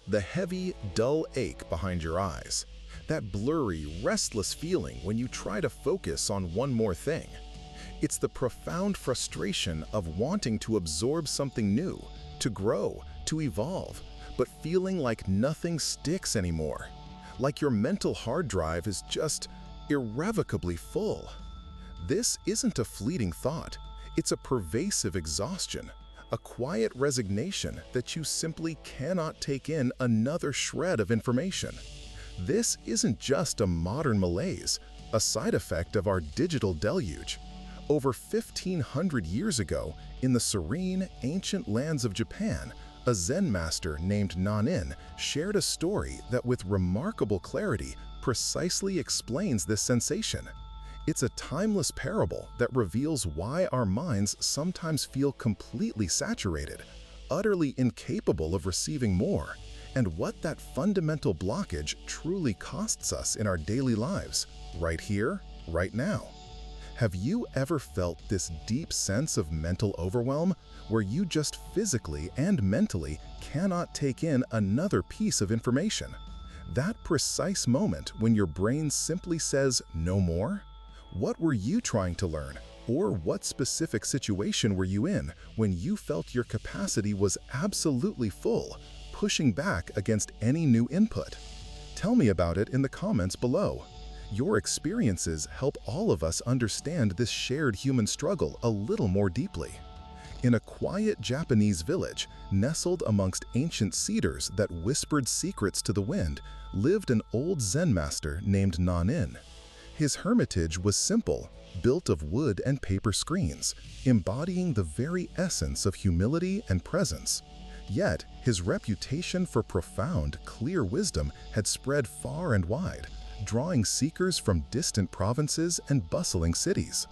The heavy, dull ache behind your eyes. That blurry, restless feeling when you try to focus on one more thing. It's the profound frustration of wanting to absorb something new, to grow, to evolve, but feeling like nothing sticks anymore. Like your mental hard drive is just irrevocably full. This isn't a fleeting thought, it's a pervasive exhaustion, a quiet resignation that you simply cannot take in another shred of information. This isn't just a modern malaise, a side effect of our digital deluge. Over 1,500 years ago, in the serene, ancient lands of Japan, a Zen master named Nan-in shared a story that with remarkable clarity precisely explains this sensation. It's a timeless parable that reveals why our minds sometimes feel completely saturated, utterly incapable of receiving more, and what that fundamental blockage truly costs us in our daily lives, right here, right now. Have you ever felt this deep sense of mental overwhelm, where you just physically and mentally cannot take in another piece of information? That precise moment when your brain simply says, "No more"? What were you trying to learn? Or what specific situation were you in when you felt your capacity was absolutely full, pushing back against any new input? Tell me about it in the comments below. Your experiences help all of us understand this shared human struggle a little more deeply. In a quiet Japanese village, nestled amongst ancient cedars that whispered secrets to the wind, lived an old Zen master named Nan-in. His hermitage was simple, built of wood and paper screens, embodying the very essence of humility and presence. Yet, his reputation for profound, clear wisdom had spread far and wide, drawing seekers from distant provinces and bustling cities.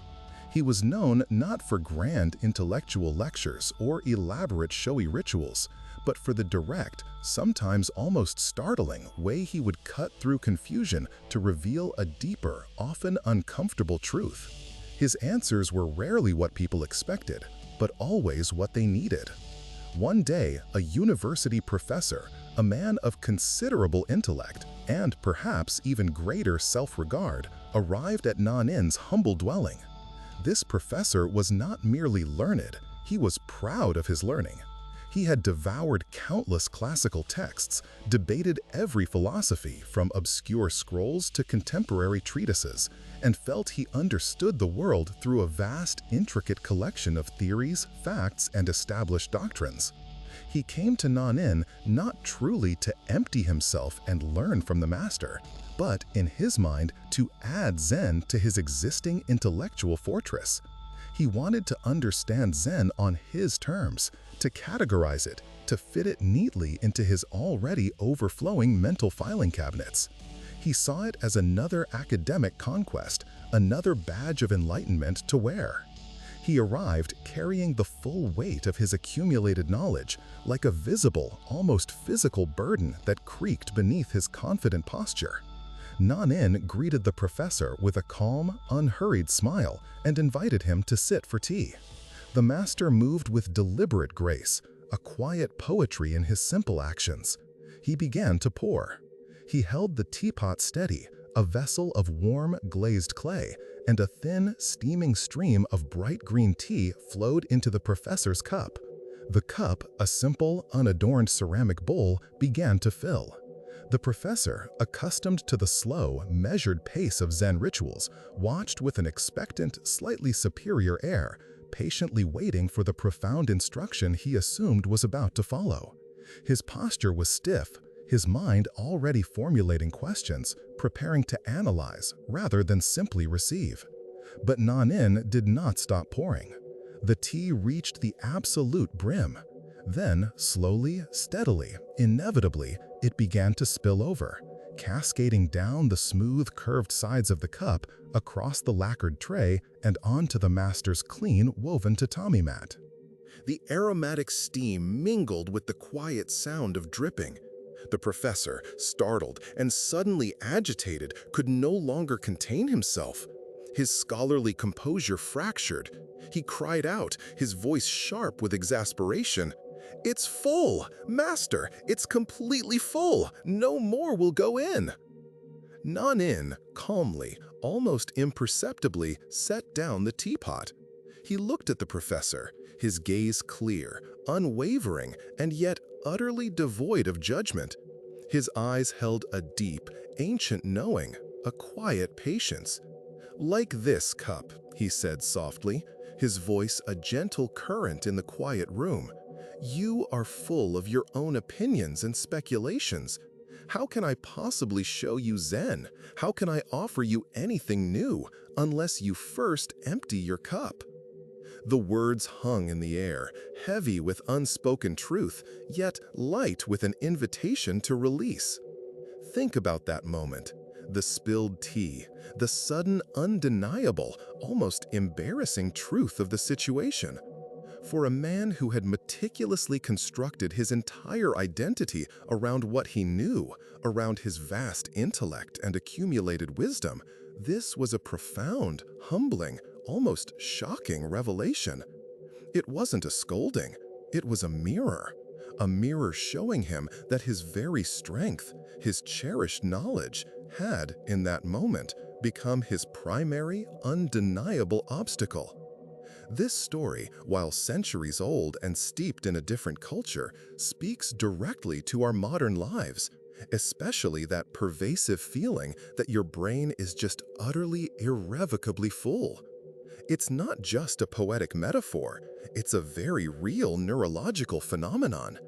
He was known not for grand intellectual lectures or elaborate showy rituals, but for the direct, sometimes almost startling way he would cut through confusion to reveal a deeper, often uncomfortable truth. His answers were rarely what people expected, but always what they needed. One day, a university professor, a man of considerable intellect and perhaps even greater self-regard, arrived at Nan-in's humble dwelling. This professor was not merely learned, he was proud of his learning. He had devoured countless classical texts, debated every philosophy from obscure scrolls to contemporary treatises, and felt he understood the world through a vast, intricate collection of theories, facts, and established doctrines. He came to Nan-in not truly to empty himself and learn from the master, but in his mind to add Zen to his existing intellectual fortress. He wanted to understand Zen on his terms, to categorize it, to fit it neatly into his already overflowing mental filing cabinets. He saw it as another academic conquest, another badge of enlightenment to wear. He arrived carrying the full weight of his accumulated knowledge, like a visible, almost physical burden that creaked beneath his confident posture. Nan-in greeted the professor with a calm, unhurried smile and invited him to sit for tea. The master moved with deliberate grace, a quiet poetry in his simple actions. He began to pour. He held the teapot steady, a vessel of warm, glazed clay, and a thin, steaming stream of bright green tea flowed into the professor's cup. The cup, a simple, unadorned ceramic bowl, began to fill. The professor, accustomed to the slow, measured pace of Zen rituals, watched with an expectant, slightly superior air, patiently waiting for the profound instruction he assumed was about to follow. His posture was stiff, his mind already formulating questions, preparing to analyze rather than simply receive. But Nan-in did not stop pouring. The tea reached the absolute brim. Then, slowly, steadily, inevitably, it began to spill over, cascading down the smooth, curved sides of the cup, across the lacquered tray, and onto the master's clean, woven tatami mat. The aromatic steam mingled with the quiet sound of dripping. The professor, startled and suddenly agitated, could no longer contain himself. His scholarly composure fractured. He cried out, his voice sharp with exasperation, "It's full! Master, it's completely full! No more will go in!" Nan-in calmly, almost imperceptibly, set down the teapot. He looked at the professor, his gaze clear, unwavering, and yet utterly devoid of judgment. His eyes held a deep, ancient knowing, a quiet patience. "Like this cup," he said softly, his voice a gentle current in the quiet room. "You are full of your own opinions and speculations. How can I possibly show you Zen? How can I offer you anything new unless you first empty your cup?" The words hung in the air, heavy with unspoken truth, yet light with an invitation to release. Think about that moment. The spilled tea, the sudden, undeniable, almost embarrassing truth of the situation. For a man who had meticulously constructed his entire identity around what he knew, around his vast intellect and accumulated wisdom, this was a profound, humbling, almost shocking revelation. It wasn't a scolding, it was a mirror showing him that his very strength, his cherished knowledge, had, in that moment, become his primary, undeniable obstacle. This story, while centuries old and steeped in a different culture, speaks directly to our modern lives, especially that pervasive feeling that your brain is just utterly, irrevocably full. It's not just a poetic metaphor, it's a very real neurological phenomenon.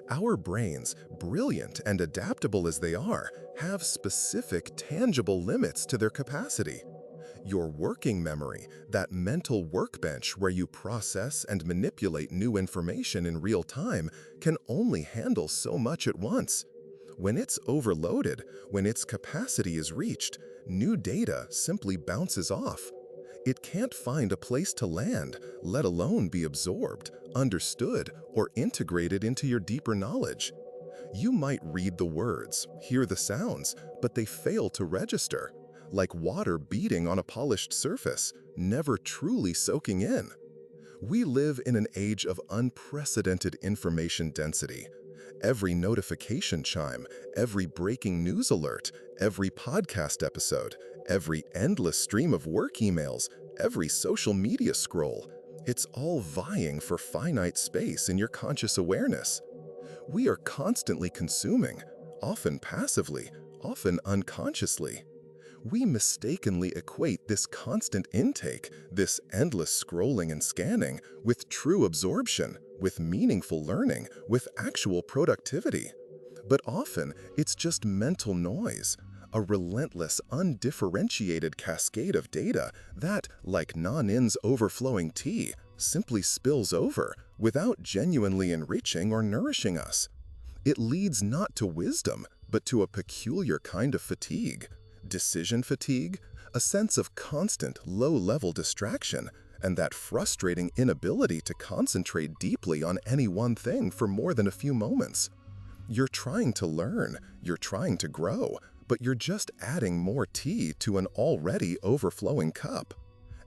Our brains, brilliant and adaptable as they are, have specific, tangible limits to their capacity. Your working memory, that mental workbench where you process and manipulate new information in real time, can only handle so much at once. When it's overloaded, when its capacity is reached, new data simply bounces off. It can't find a place to land, let alone be absorbed, understood, or integrated into your deeper knowledge. You might read the words, hear the sounds, but they fail to register, like water beating on a polished surface, never truly soaking in. We live in an age of unprecedented information density. Every notification chime, every breaking news alert, every podcast episode, every endless stream of work emails, every social media scroll, it's all vying for finite space in your conscious awareness. We are constantly consuming, often passively, often unconsciously. We mistakenly equate this constant intake, this endless scrolling and scanning, with true absorption, with meaningful learning, with actual productivity. But often, it's just mental noise, a relentless, undifferentiated cascade of data that, like Nan-in's overflowing tea, simply spills over without genuinely enriching or nourishing us. It leads not to wisdom, but to a peculiar kind of fatigue. Decision fatigue, a sense of constant, low-level distraction, and that frustrating inability to concentrate deeply on any one thing for more than a few moments. You're trying to learn, you're trying to grow, but you're just adding more tea to an already overflowing cup.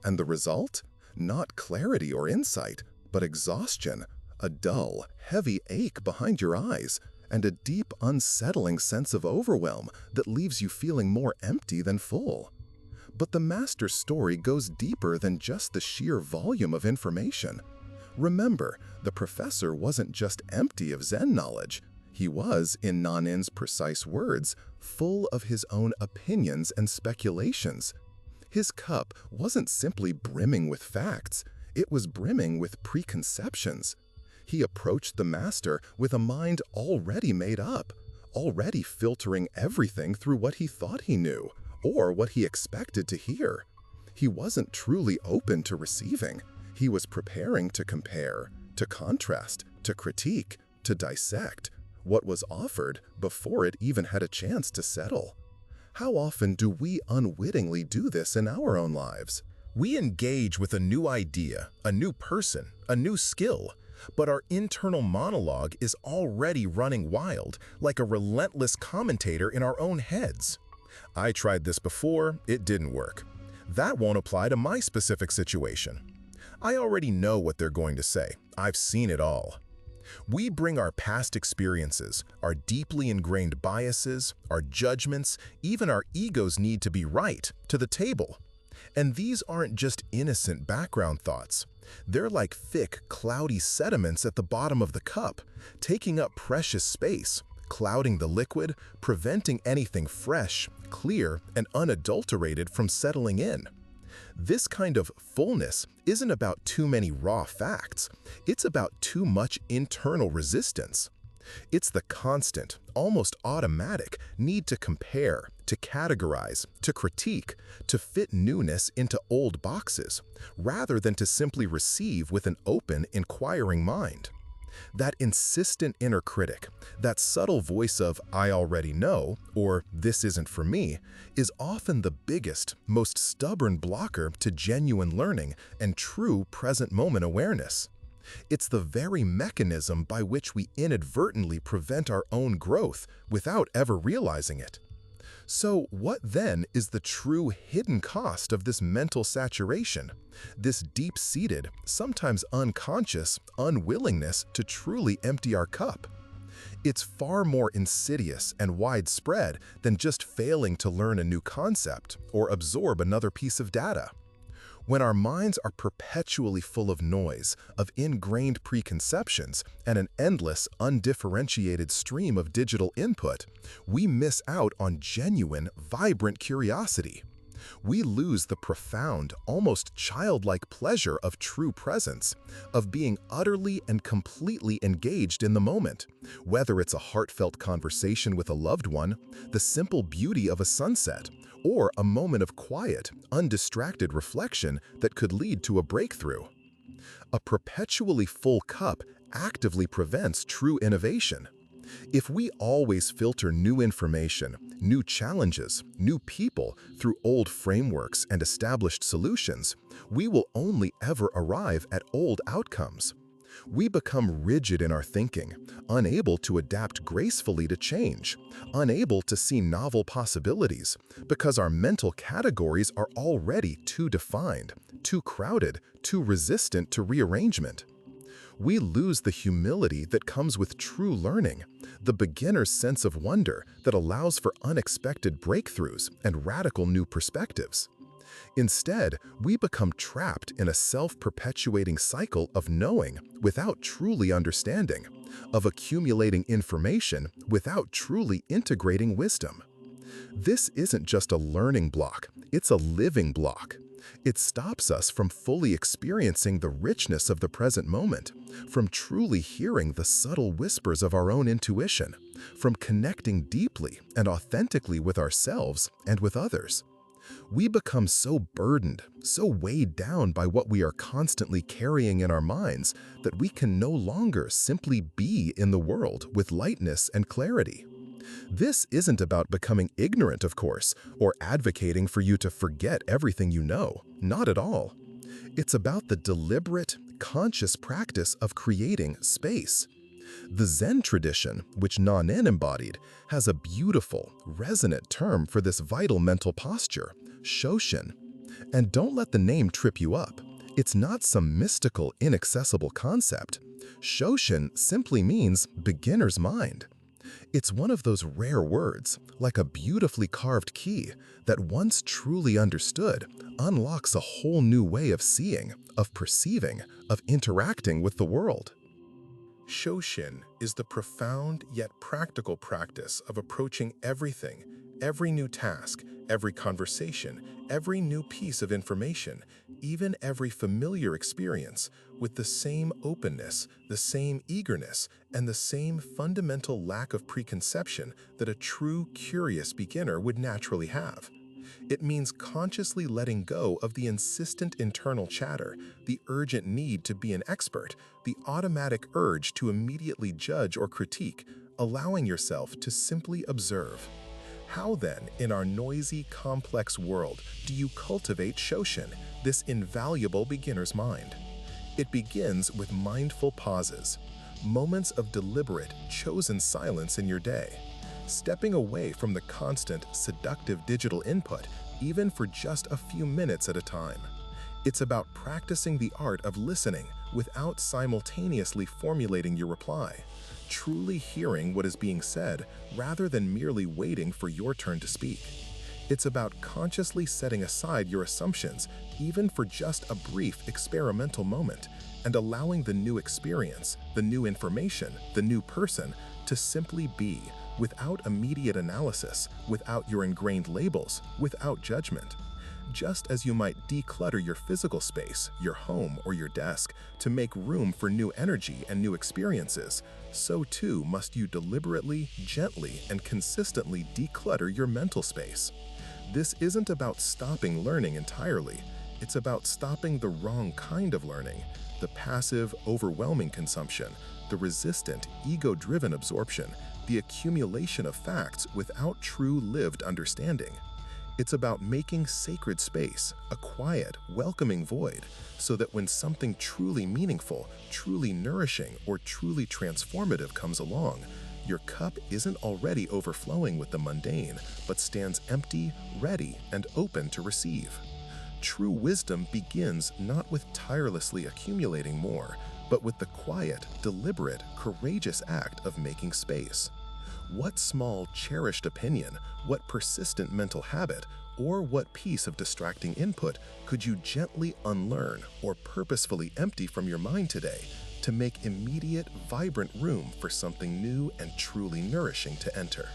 And the result? Not clarity or insight, but exhaustion, a dull, heavy ache behind your eyes, and a deep, unsettling sense of overwhelm that leaves you feeling more empty than full. But the master's story goes deeper than just the sheer volume of information. Remember, the professor wasn't just empty of Zen knowledge. He was, in Nan-in's precise words, full of his own opinions and speculations. His cup wasn't simply brimming with facts, it was brimming with preconceptions. He approached the master with a mind already made up, already filtering everything through what he thought he knew, or what he expected to hear. He wasn't truly open to receiving. He was preparing to compare, to contrast, to critique, to dissect what was offered before it even had a chance to settle. How often do we unwittingly do this in our own lives? We engage with a new idea, a new person, a new skill, but our internal monologue is already running wild, like a relentless commentator in our own heads. I tried this before, it didn't work. That won't apply to my specific situation. I already know what they're going to say. I've seen it all. We bring our past experiences, our deeply ingrained biases, our judgments, even our ego's need to be right, to the table. And these aren't just innocent background thoughts. They're like thick, cloudy sediments at the bottom of the cup, taking up precious space, clouding the liquid, preventing anything fresh, clear, and unadulterated from settling in. This kind of fullness isn't about too many raw facts. It's about too much internal resistance. It's the constant, almost automatic need to compare, to categorize, to critique, to fit newness into old boxes, rather than to simply receive with an open, inquiring mind. That insistent inner critic, that subtle voice of "I already know" or "this isn't for me," is often the biggest, most stubborn blocker to genuine learning and true present moment awareness. It's the very mechanism by which we inadvertently prevent our own growth without ever realizing it. So what then is the true hidden cost of this mental saturation, this deep-seated, sometimes unconscious, unwillingness to truly empty our cup? It's far more insidious and widespread than just failing to learn a new concept or absorb another piece of data. When our minds are perpetually full of noise, of ingrained preconceptions, and an endless, undifferentiated stream of digital input, we miss out on genuine, vibrant curiosity. We lose the profound, almost childlike pleasure of true presence, of being utterly and completely engaged in the moment, whether it's a heartfelt conversation with a loved one, the simple beauty of a sunset, or a moment of quiet, undistracted reflection that could lead to a breakthrough. A perpetually full cup actively prevents true innovation. If we always filter new information, new challenges, new people through old frameworks and established solutions, we will only ever arrive at old outcomes. We become rigid in our thinking, unable to adapt gracefully to change, unable to see novel possibilities, because our mental categories are already too defined, too crowded, too resistant to rearrangement. We lose the humility that comes with true learning, the beginner's sense of wonder that allows for unexpected breakthroughs and radical new perspectives. Instead, we become trapped in a self-perpetuating cycle of knowing without truly understanding, of accumulating information without truly integrating wisdom. This isn't just a learning block, it's a living block. It stops us from fully experiencing the richness of the present moment, from truly hearing the subtle whispers of our own intuition, from connecting deeply and authentically with ourselves and with others. We become so burdened, so weighed down by what we are constantly carrying in our minds that we can no longer simply be in the world with lightness and clarity. This isn't about becoming ignorant, of course, or advocating for you to forget everything you know. Not at all. It's about the deliberate, conscious practice of creating space. The Zen tradition, which Nan-in embodied, has a beautiful, resonant term for this vital mental posture, shoshin. And don't let the name trip you up. It's not some mystical, inaccessible concept. Shoshin simply means beginner's mind. It's one of those rare words, like a beautifully carved key, that once truly understood, unlocks a whole new way of seeing, of perceiving, of interacting with the world. Shoshin is the profound yet practical practice of approaching everything, every new task, every conversation, every new piece of information, even every familiar experience, with the same openness, the same eagerness, and the same fundamental lack of preconception that a true, curious beginner would naturally have. It means consciously letting go of the insistent internal chatter, the urgent need to be an expert, the automatic urge to immediately judge or critique, allowing yourself to simply observe. How then, in our noisy, complex world, do you cultivate shoshin, this invaluable beginner's mind? It begins with mindful pauses, moments of deliberate, chosen silence in your day, stepping away from the constant, seductive digital input, even for just a few minutes at a time. It's about practicing the art of listening without simultaneously formulating your reply, truly hearing what is being said rather than merely waiting for your turn to speak. It's about consciously setting aside your assumptions, even for just a brief experimental moment, and allowing the new experience, the new information, the new person to simply be, without immediate analysis, without your ingrained labels, without judgment. Just as you might declutter your physical space, your home or your desk, to make room for new energy and new experiences, so too must you deliberately, gently, and consistently declutter your mental space. This isn't about stopping learning entirely. It's about stopping the wrong kind of learning, the passive, overwhelming consumption, the resistant, ego-driven absorption, the accumulation of facts without true lived understanding. It's about making sacred space, a quiet, welcoming void, so that when something truly meaningful, truly nourishing, or truly transformative comes along, your cup isn't already overflowing with the mundane, but stands empty, ready, and open to receive. True wisdom begins not with tirelessly accumulating more, but with the quiet, deliberate, courageous act of making space. What small, cherished opinion, what persistent mental habit, or what piece of distracting input could you gently unlearn or purposefully empty from your mind today to make immediate, vibrant room for something new and truly nourishing to enter?